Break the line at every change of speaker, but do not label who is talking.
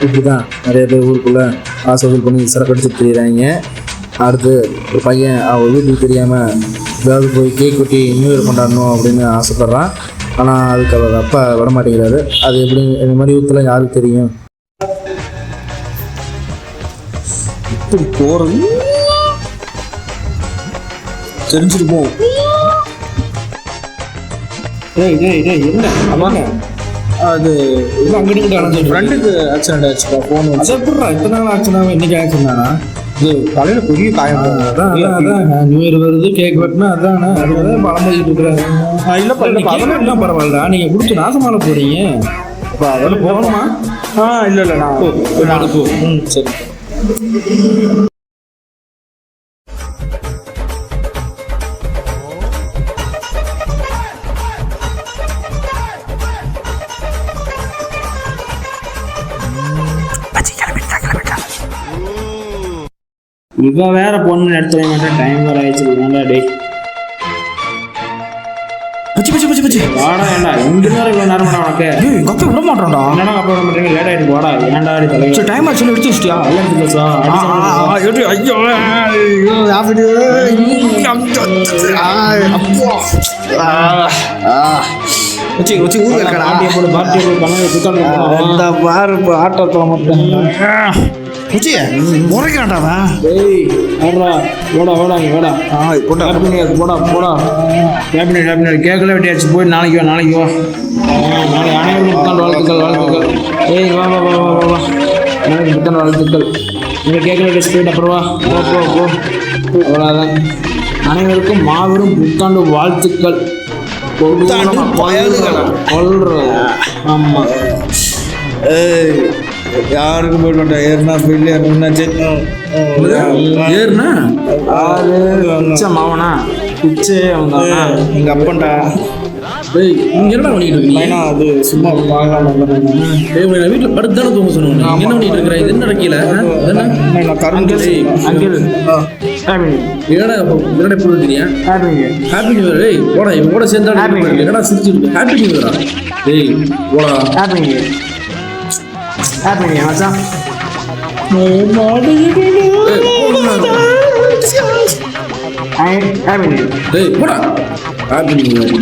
இப்படி தான் நிறைய பேர் ஊருக்குள்ளே காசு வசூல் பண்ணி சரக்கு அடிச்சுட்டு தெரியுறாங்க. அடுத்து ஒரு பையன் அவன் வீட்டுக்கு தெரியாமல் ஏதாவது போய் கேக் வெட்டி நியூ இயர் கொண்டாடணும் அப்படின்னு ஆசைப்பட்றான். ஆனால் அதுக்கு அவர் அப்பா விட மாட்டேங்கிறாரு. அது எப்படி இந்த மாதிரி ஊற்றுலாம் யாருக்கு தெரியும்?
இப்படி போகிறது தெரிஞ்சிருப்போம்.
என்ன ஆமாங்க,
அது
இல்லை அங்கிட்டு அடைஞ்சு
ஃப்ரெண்டுக்கு ஆக்சிடென்ட் ஆச்சுப்பா. ஃபோன்
அதை எப்படா இத்தனை நாள் ஆச்சுனாவே இன்றைக்கி ஆச்சுனானா?
இது தலையில் பெரிய காயம்.
அதான் நியூ இயர் வருது, கேக் வெட்டினா அதானே அதுதான் பழம்பிக்கிட்டு இருக்கிறாரு.
இல்லைப்பா
அதெல்லாம் என்ன பரவாயில்லடா, நீங்கள் கொடுத்து நாசமால போகிறீங்க.
அப்போ அதெல்லாம்
போகணுமா?
இல்லை நான் போ. சரி.
இப்போ வேற பொண்ணு எடுத்துட மாட்டேன், டைம் வேற ஆயிடுச்சு. வேண்டா டே வாடா, ஏண்டா இங்க நேரம் இவ்வளோ நேரம் உனக்கு
கப்பை விட மாட்டோம்டா.
என்னடா கப்ப விட மாட்டேங்க, லேட் ஆயிட்டு வாடா. ஏன்டா அடி தலை
டைம் ஆச்சு எடுத்து வச்சிட்டியா?
எல்லாம் எடுத்து பேசா
ஆட்டோ மட்டும் முறைக்காண்டாவா?
கேட்கல வெட்டியாச்சு. போய் நாளைக்கு வா, நாளைக்கு வா. நாளைக்கு அனைவருக்கும் வாழ்த்துக்கள். ஏய் வா வா வா வா வா எனக்கு புத்தாண்டு வாழ்த்துக்கள். நீங்கள் கேட்கல வெட்டியாச்சு போயிட்டு அப்புறம் வா. போ அவ்வளோதான். அனைவருக்கும் மாபெரும் புத்தாண்டு வாழ்த்துக்கள். ஆமாம்,
யாருக்கும் போய் மாட்டேன். ஏறுனா போயில என்னாச்சு?
ஏறுனா
அது பிச்சை மாவனா, பிச்சை அவன்
எங்கள் அப்பன்டா.
இங்கே என்ன பண்ணிட்டு இருக்கீங்க?
அது சும்மா பார்க்கலாம்.
வீட்டில் படுத்து தானே தூங்க சொன்னோம். என்ன பண்ணிட்டு இருக்கிற? இது என்ன நடக்கல?
நான் கரண்ட்
அங்கிள்
என்னடா எப்படி இருக்கிறியா? Happy new year. ஏய் போடா, இவங்க சேர்ந்தா என்னடா சிரிச்சிருக்கு. ஹாப்பி நியூ இயரா? ஏய் போடா.
மச்சான்
ஏய் போடா. Happy new year.